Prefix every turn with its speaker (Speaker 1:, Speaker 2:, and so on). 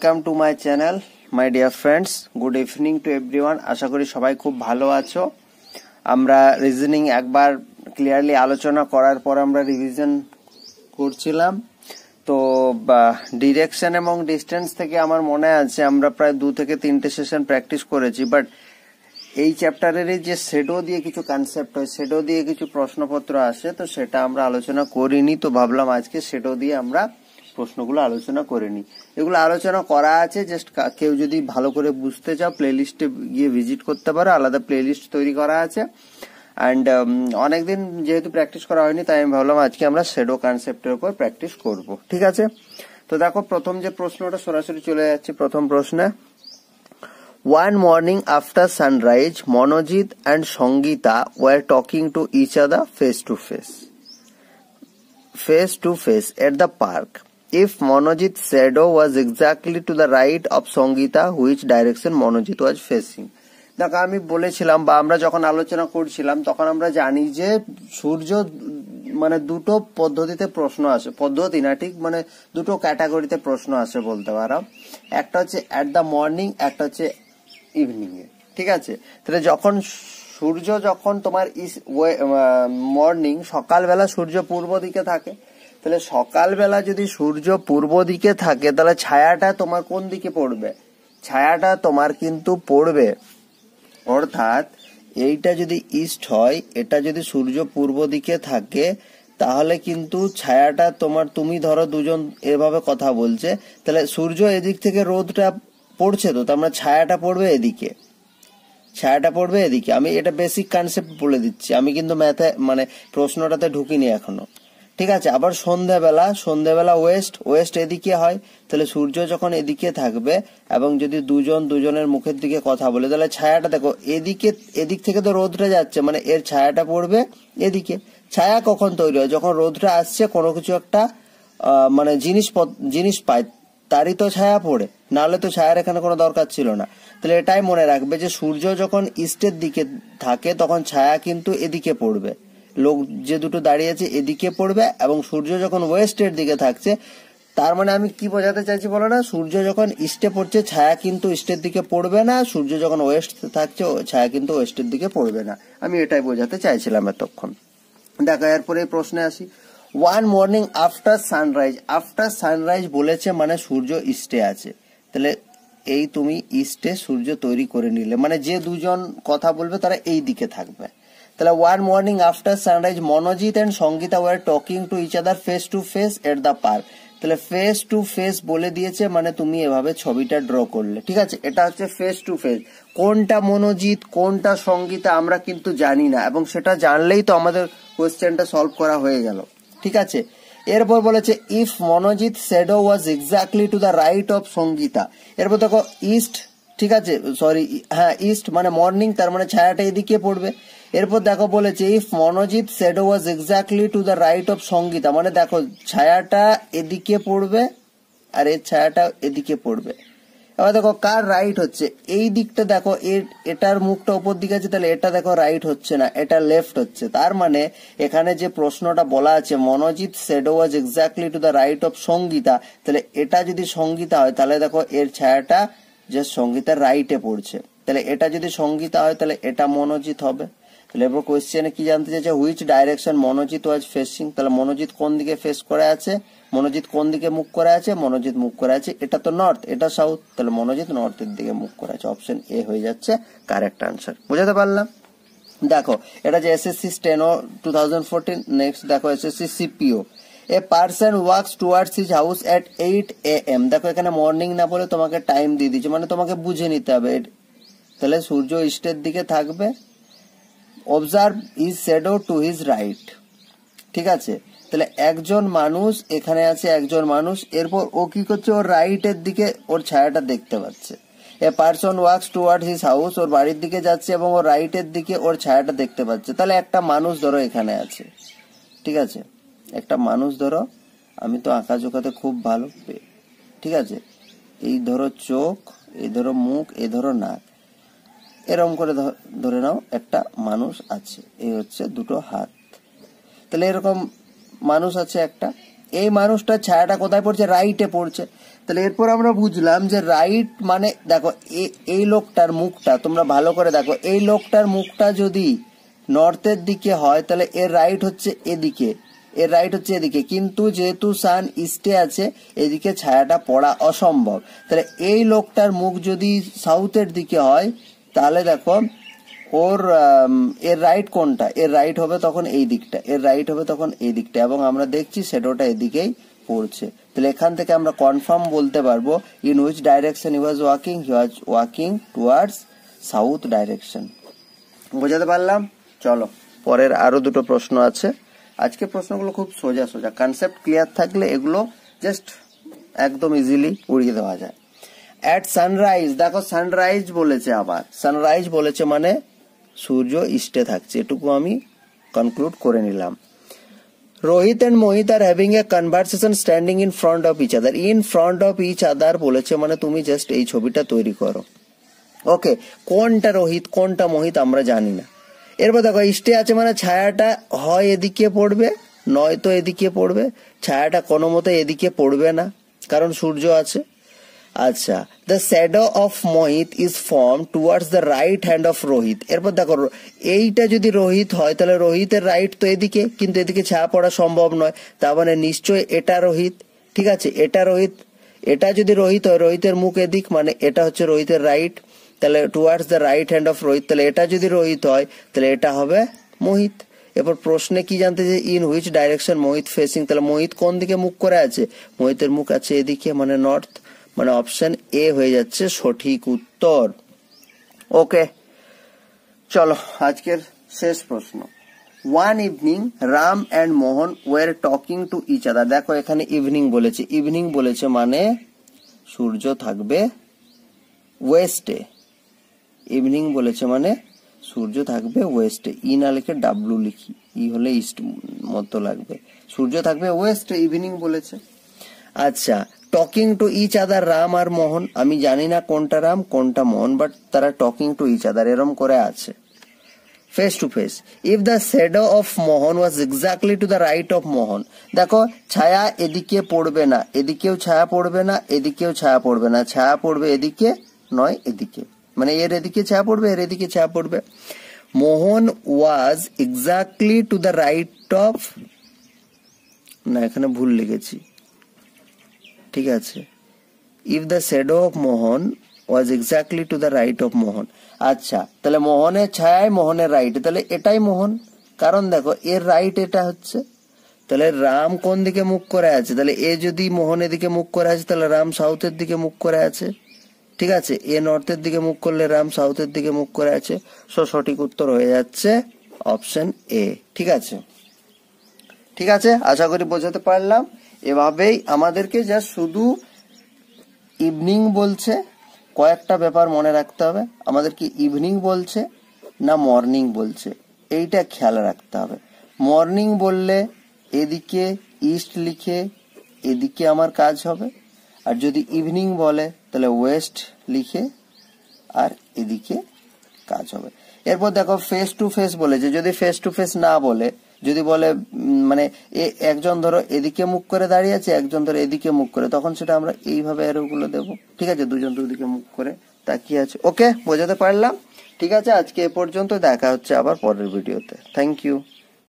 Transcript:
Speaker 1: Welcome to my channel my dear friends. Good evening to everyone. আশা করি সবাই খুব ভালো আছো। আমরা রিজনিং একবার ক্লিয়ারলি আলোচনা করার পর আমরা রিভিশন করছিলাম। তো ডিরেকশন এবং ডিস্টেন্স থেকে আমার মনে আছে আমরা প্রায় 2 থেকে 3টে সেশন প্র্যাকটিস করেছি, বাট এই চ্যাপ্টারেরই যে শেডো দিয়ে কিছু কনসেপ্ট হয়, শেডো দিয়ে কিছু প্রশ্নপত্র আসে, তো সেটা আমরা আলোচনা করিনি। তো ভাবলাম আজকে শেডো দিয়ে আমরা প্রশ্নগুলো আলোচনা করে নিই। এগুলো আলোচনা করা আছে, জাস্ট কেউ যদি ভালো করে বুঝতে চাও প্লেলিস্টে গিয়ে ভিজিট করতে পারো, আলাদা প্লেলিস্ট তৈরি করা আছে। অ্যান্ড অনেকদিন যেহেতু প্র্যাকটিস করা হয়নি, তাই আমি ভাবলাম আজকে আমরা শেডো কনসেপ্টের উপর প্র্যাকটিস করব। ঠিক আছে, তো দেখো প্রথম যে প্রশ্নটা সরাসরি চলে যাচ্ছে প্রথম প্রশ্নে। One morning after sunrise, Monojit and Sangita were talking to each other face to face at the park. If Monojit's shadow was exactly to the right of Sangita, which direction Monojit was facing? দেখো আমি বলেছিলাম বা আমরা যখন আলোচনা করছিলাম তখন আমরা জানি যে সূর্য মানে দুটো পদ্ধতিতে প্রশ্ন আসে, পদ্ধতি না ঠিক মানে দুটো ক্যাটাগরিতে প্রশ্ন আসে বলতে পারো। একটা হচ্ছে অ্যাট দ্য মর্নিং, একটা হচ্ছে ইভিনিং এ। ঠিক আছে, তাহলে যখন সূর্য যখন তোমার মর্নিং সকালবেলা সূর্য পূর্ব দিকে থাকে, তাহলে সকালবেলা যদি সূর্য পূর্ব দিকে থাকে তাহলে ছায়াটা তোমার কোন দিকে পড়বে? ছায়াটা তোমার কিন্তু পড়বে, অর্থাৎ এইটা যদি ইস্ট হয়, এটা যদি সূর্য পূর্ব দিকে থাকে তাহলে কিন্তু ছায়াটা তোমার, তুমি ধরো দুজন এভাবে কথা বলছে, তাহলে সূর্য এদিক থেকে রোদটা পড়ছে, তো তার মানে ছায়াটা পড়বে এদিকে, ছায়াটা পড়বে এদিকে। আমি এটা বেসিক কনসেপ্ট বলে দিচ্ছি, আমি কিন্তু ম্যাথে মানে প্রশ্নটাতে ঢুকিনি এখনো। ঠিক আছে, আবার সন্ধ্যাবেলা ওয়েস্ট এদিকে হয়, তাহলে সূর্য যখন এদিকে থাকবে এবং যদি দুজনের মুখের দিকে কথা বলে, তাহলে ছায়াটা দেখো এদিক থেকে তো রোদটা যাচ্ছে, মানে এর ছায়াটা পড়বে এদিকে। ছায়া কখন তৈরি হয়? যখন রোদটা আসছে, কোনো কিছু একটা মানে জিনিস পায়, তারই তো ছায়া পড়ে, নাহলে তো ছায়ার এখানে কোনো দরকার ছিল না। তাহলে এটাই মনে রাখবে যে সূর্য যখন ইস্টের দিকে থাকে তখন ছায়া কিন্তু এদিকে পড়বে, লোক যে দুটো দাঁড়িয়ে আছে এদিকে পড়বে, এবং সূর্য যখন ওয়েস্টের দিকে থাকছে, তার মানে আমি কি বোঝাতে চাইছি বলো না, সূর্য যখন ইস্টে পড়ছে ছায়া কিন্তু ইস্টের দিকে পড়বে না, সূর্য যখন ওয়েস্ট থাকছে ছায়া কিন্তু ওয়েস্টের দিকে পড়বে না। আমি এটাই বোঝাতে চাইছিলাম এতক্ষণ। দেখো এরপরে প্রশ্নে আসি। ওয়ান মর্নিং আফটার সানরাইজ বলেছে মানে সূর্য ইস্টে আছে, তাহলে এই তুমি ইস্টে সূর্য তৈরি করে নিলে, মানে যে দুজন কথা বলবে তারা এই দিকে থাকবে। তাহলে one morning after sunrise Manojit and Sangeeta were talking to each other face to face at the park. তাহলে ফেস টু ফেস বলে দিয়েছে, মানে তুমি এভাবে ছবিটা ড্র করলে। ঠিক আছে, এটা হচ্ছে ফেস টু ফেস। কোনটা মনোজিৎ কোনটা সঙ্গীতা আমরা কিন্তু জানি না, এবং সেটা জানলেই তো আমাদের কোয়েশ্চেনটা সলভ করা হয়ে গেল। ঠিক আছে, এরপর বলেছে if Manojit shadow was exactly to the right of Sangeeta. এরপর দেখো ইস্ট, ঠিক আছে ইস্ট মানে মর্নিং, তার মানে ছায়াটা এদিকে পড়বে। এরপর দেখো বলেছে if Manojit shadow was exactly to the right of Sangeeta, মানে দেখো ছায়াটা এদিকে পড়বে আর এর ছায়াটা এদিকে পড়বে। এবার দেখো কার রাইট হচ্ছে, এই দিকটা দেখো এটার মুখটা উপর দিকে আছে, তাহলে এটা দেখো রাইট হচ্ছে না, এটা লেফট হচ্ছে। তার মানে এখানে যে প্রশ্নটা বলা আছে Manojit shadow was exactly to the right of Sangeeta, তাহলে এটা যদি সঙ্গীতা হয় তাহলে দেখো এর ছায়াটা যে সঙ্গীতার রাইটে পড়ছে, তাহলে এটা যদি সঙ্গীতা হয় তাহলে এটা মনোজিৎ হবে। তাহলে এরপর কোয়েশ্চেনে কি জানতে চাইছে, which direction Manojit was facing. তাহলে মনোজিৎ কোন দিকে ফেস করে আছে, মনোজিৎ কোন দিকে মুখ করে আছে, মনোজিৎ মুখ করে আছে, এটা তো নর্থ এটা সাউথ, তাহলে মনোজিৎ নর্থের দিকে মুখ করে আছে। অপশন এ হয়ে যাচ্ছে কারেক্ট আনসার। বুঝাতে পারলাম? দেখো এটা যে এসএসসি স্টেনো 2014। নেক্সট দেখো SSC CPO. A person works towards his house at 8 AM। দেখো এখানে মর্নিং না বলে তোমাকে টাইম দিয়ে দিচ্ছে, মানে তোমাকে বুঝে নিতে হবে। তাহলে সূর্য ইস্টের দিকে থাকবে। Observe his shadow to his right. ঠিক আছে, তাহলে একজন মানুষ এখানে আছে, একজন মানুষ, এরপর ও কি করছে, ওর রাইটের দিকে ওর ছায়াটা দেখতে পাচ্ছে। A person works toward his house, ওর বাড়ির দিকে যাচ্ছে এবং ওর রাইটের দিকে ওর ছায়াটা দেখতে পাচ্ছে। তাহলে একটা মানুষ ধরো এখানে আছে, ঠিক আছে, একটা মানুষ ধরো, আমি তো আঁকা জোকাতে খুব ভালো। ঠিক আছে, এই ধরো চোখ, এই ধরো মুখ, এই ধরো নাক, এরকম করে ধরে নাও একটা মানুষ আছে, এই হচ্ছে দুটো হাত। তাহলে এরকম মানুষ আছে একটা, এই মানুষটার ছায়াটা কোথায় পড়ছে, রাইটে পড়ছে। তাহলে এরপর আমরা বুঝলাম যে রাইট মানে দেখো এই লোকটার মুখটা তোমরা ভালো করে দেখো, এই লোকটার মুখটা যদি নর্থের দিকে হয় তাহলে এর রাইট হচ্ছে এদিকে, এর রাইট হচ্ছে এদিকে, কিন্তু যেহেতু সান ইস্টে আছে এদিকে ছায়াটা পড়া অসম্ভব। তাহলে এই লোকটার মুখ যদি সাউথের দিকে হয় তাহলে দেখো ওর এর রাইট কোনটা, এর রাইট হবে তখন এই দিকটা, এর রাইট হবে তখন এই দিকটা, এবং আমরা দেখছি শ্যাডোটা এদিকেই পড়ছে। তাহলে এখান থেকে আমরা কনফার্ম বলতে পারবো in which direction he was walking, he was walking towards south direction. বোঝাতে পারলাম? চলো পরের আরো দুটো প্রশ্ন আছে। আজকে প্রশ্নগুলো খুব সোজা সোজা, কনসেপ্ট ক্লিয়ার থাকলে এগুলো জাস্ট একদম ইজিলি উড়িয়ে দেওয়া যায়। অ্যাট সানরাইজ, দেখো সানরাইজ বলেছে, আবার সানরাইজ বলেছে মানে সূর্য ইস্টে থাকছে, এটুকু আমি কনক্লুড করে নিলাম। Rohit and Mohit are having a conversation standing in front of each other, in front of each other বলেছে মানে তুমি জাস্ট এই ছবিটা তৈরি করো। ওকে, কোনটা রোহিত কোনটা মোহিত আমরা জানি না। এরপর দেখো ইস্টে আছে মানে ছায়াটা হয় এদিকে পড়বে নয়তো এদিকে পড়বে, ছায়াটা কোনো মতে এদিকে পড়বে না কারণ সূর্য আছে। আচ্ছা, the shadow of Mohit is form towards the right hand of Rohit. এরপর দেখো এইটা যদি রোহিত হয় তাহলে রোহিতের রাইট তো এদিকে, কিন্তু এদিকে ছায়া পড়া সম্ভব নয়, তার মানে নিশ্চয় এটা রোহিত। ঠিক আছে, এটা রোহিত, এটা যদি রোহিত হয় রোহিতের মুখ এদিক মানে এটা হচ্ছে রোহিতের রাইট, তাহলে towards the right hand of Rohit, তাহলে এটা যদি রোহিত হয় তাহলে এটা হবে মোহিত। এরপর প্রশ্নে কি জানতে যে in which direction Mohit facing, তাহলে মোহিত কোন দিকে মুখ করে আছে, মোহিতের মুখ আছে এদিকে মানে নর্থ, মানে অপশন এ হয়ে যাচ্ছে সঠিক উত্তর। ওকে, চলো আজকের শেষ প্রশ্ন। One evening Ram and Mohan were talking to each other, দেখো এখানে ইভিনিং বলেছে, ইভিনিং বলেছে মানে সূর্য থাকবে ওয়েস্টে, ইভিনিং বলেছে মানে সূর্য থাকবে ওয়েস্টে, ই না লিখে ডাব্লু লিখি, ই হলে ইস্ট মতো লাগবে, সূর্য থাকবে ওয়েস্টে, ইভিনিং বলেছে। আচ্ছা, talking to each other Ram আর মোহন, আমি জানি না কোনটা রাম কোনটা মোহন, বাট তারা টকিং টু ইচ আদার এরম করে আছে। Face to face, if the shadow of Mohan was exactly to the right of Mohan, দেখো ছায়া এদিকে পড়বে না, এদিকেও ছায়া পড়বে না, এদিকেও ছায়া পড়বে না, ছায়া পড়বে এদিকে নয় এদিকে, মানে এর এদিকে ছায়া পড়বে এর এদিকে ছায়া পড়বে। Mohan was exactly to the right of, না এখানে ভুল লিখেছি, ঠিক আছে, if the shadow of Mohan was exactly to the right of Mohan. আচ্ছা, তাহলে মোহনের ছায়ায় মোহনের রাইট, তাহলে এটাই মোহন, কারণ দেখো এর রাইট এটা হচ্ছে, তাহলে রাম কোন দিকে মুখ করে আছে, তাহলে এ যদি মোহনের দিকে মুখ করে আছে তাহলে রাম সাউথের দিকে মুখ করে আছে। ঠিক আছে, এ নর্থের দিকে মুখ করলে রাম সাউথের দিকে মুখ করে আছে, সো সঠিক উত্তর হয়ে যাচ্ছে অপশন এ। ঠিক আছে, ঠিক আছে, আশা করি বোঝাতে পারলাম। এভাবেই আমাদেরকে যা শুধু ইভিনিং বলছে কয়েকটা ব্যাপার মনে রাখতে হবে, আমাদের কি ইভিনিং বলছে না মর্নিং বলছে এইটা খেয়াল রাখতে হবে। মর্নিং বললে এদিকে ইস্ট লিখে এদিকে আমার কাজ হবে, আর যদি ইভিনিং বলে তাহলে ওয়েস্ট লিখে আর এদিকে কাজ হবে। এরপর দেখো ফেস টু ফেস বলেছে, যদি ফেস টু ফেস না বলে, যদি বলে মানে একজন ধরো এদিকে মুখ করে দাঁড়িয়ে আছে একজন ধরো এদিকে মুখ করে, তখন সেটা আমরা এইভাবে অ্যারোগুলো দেবো। ঠিক আছে, দুজন দুদিকে মুখ করে তাকিয়ে আছে। ওকে, বোঝাতে পারলাম? ঠিক আছে, আজকে এ পর্যন্ত, দেখা হচ্ছে আবার পরের ভিডিওতে। Thank you.